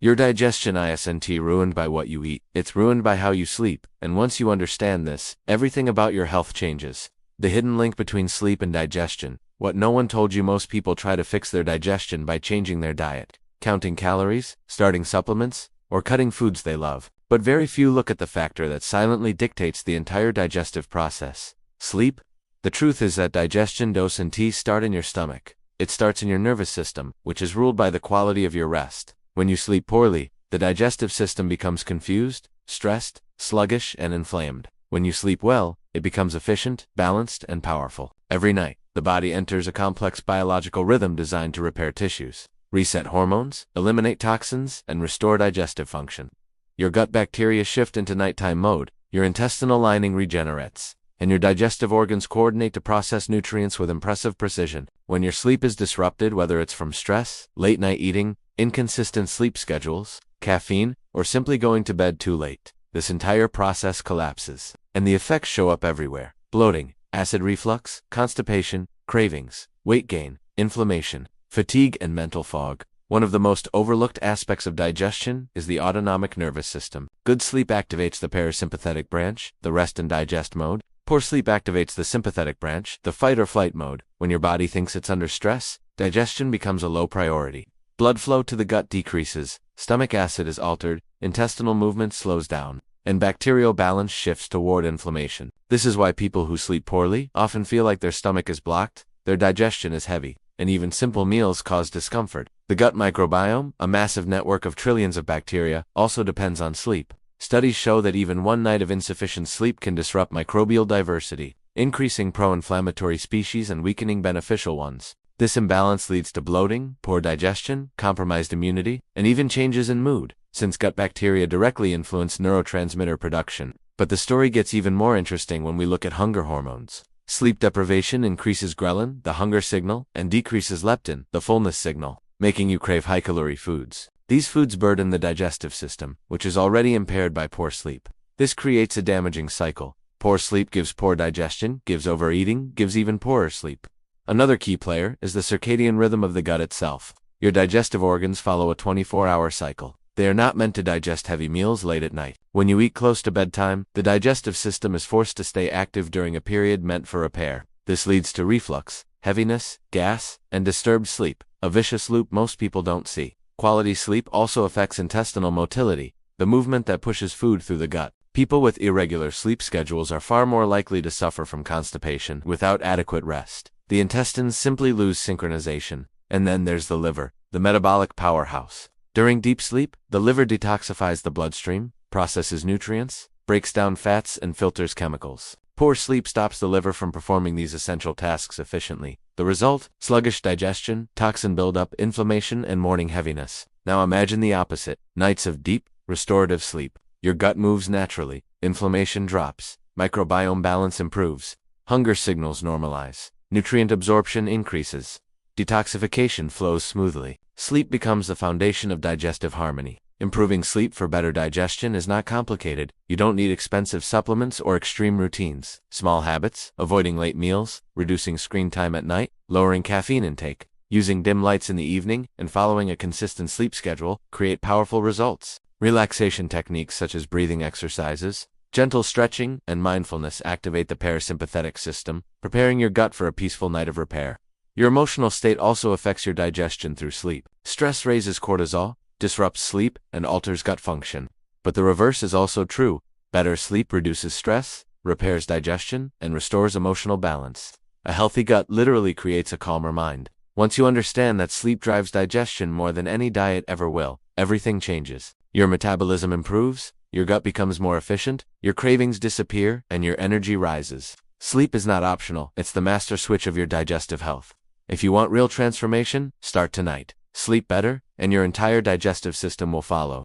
Your digestion isn't ruined by what you eat, it's ruined by how you sleep, and once you understand this, everything about your health changes. The hidden link between sleep and digestion. What no one told you: most people try to fix their digestion by changing their diet, counting calories, starting supplements, or cutting foods they love. But very few look at the factor that silently dictates the entire digestive process: sleep. The truth is that digestion doesn't start in your stomach. It starts in your nervous system, which is ruled by the quality of your rest. When you sleep poorly, the digestive system becomes confused, stressed, sluggish, and inflamed. When you sleep well, it becomes efficient, balanced, and powerful. Every night, the body enters a complex biological rhythm designed to repair tissues, reset hormones, eliminate toxins, and restore digestive function. Your gut bacteria shift into nighttime mode, your intestinal lining regenerates, and your digestive organs coordinate to process nutrients with impressive precision. When your sleep is disrupted, whether it's from stress, late-night eating, inconsistent sleep schedules, caffeine, or simply going to bed too late, this entire process collapses, and the effects show up everywhere: bloating, acid reflux, constipation, cravings, weight gain, inflammation, fatigue, and mental fog. One of the most overlooked aspects of digestion is the autonomic nervous system. Good sleep activates the parasympathetic branch, the rest and digest mode. Poor sleep activates the sympathetic branch, the fight or flight mode. When your body thinks it's under stress, digestion becomes a low priority. Blood flow to the gut decreases, stomach acid is altered, intestinal movement slows down, and bacterial balance shifts toward inflammation. This is why people who sleep poorly often feel like their stomach is blocked, their digestion is heavy, and even simple meals cause discomfort. The gut microbiome, a massive network of trillions of bacteria, also depends on sleep. Studies show that even one night of insufficient sleep can disrupt microbial diversity, increasing pro-inflammatory species and weakening beneficial ones. This imbalance leads to bloating, poor digestion, compromised immunity, and even changes in mood, since gut bacteria directly influence neurotransmitter production. But the story gets even more interesting when we look at hunger hormones. Sleep deprivation increases ghrelin, the hunger signal, and decreases leptin, the fullness signal, making you crave high-calorie foods. These foods burden the digestive system, which is already impaired by poor sleep. This creates a damaging cycle. Poor sleep gives poor digestion, gives overeating, gives even poorer sleep. Another key player is the circadian rhythm of the gut itself. Your digestive organs follow a 24-hour cycle. They are not meant to digest heavy meals late at night. When you eat close to bedtime, the digestive system is forced to stay active during a period meant for repair. This leads to reflux, heaviness, gas, and disturbed sleep, a vicious loop most people don't see. Quality sleep also affects intestinal motility, the movement that pushes food through the gut. People with irregular sleep schedules are far more likely to suffer from constipation without adequate rest. The intestines simply lose synchronization. And then there's the liver, the metabolic powerhouse. During deep sleep, the liver detoxifies the bloodstream, processes nutrients, breaks down fats, and filters chemicals. Poor sleep stops the liver from performing these essential tasks efficiently. The result? Sluggish digestion, toxin buildup, inflammation, and morning heaviness. Now imagine the opposite: nights of deep, restorative sleep. Your gut moves naturally, inflammation drops, microbiome balance improves, hunger signals normalize, nutrient absorption increases, detoxification flows smoothly. Sleep becomes the foundation of digestive harmony. Improving sleep for better digestion is not complicated. You don't need expensive supplements or extreme routines. Small habits: avoiding late meals, reducing screen time at night, lowering caffeine intake, using dim lights in the evening, and following a consistent sleep schedule create powerful results. Relaxation techniques such as breathing exercises, gentle stretching, and mindfulness activate the parasympathetic system, preparing your gut for a peaceful night of repair. Your emotional state also affects your digestion through sleep. Stress raises cortisol, disrupts sleep, and alters gut function. But the reverse is also true. Better sleep reduces stress, repairs digestion, and restores emotional balance. A healthy gut literally creates a calmer mind. Once you understand that sleep drives digestion more than any diet ever will, everything changes. Your metabolism improves, your gut becomes more efficient, your cravings disappear, and your energy rises. Sleep is not optional, it's the master switch of your digestive health. If you want real transformation, start tonight. Sleep better, and your entire digestive system will follow.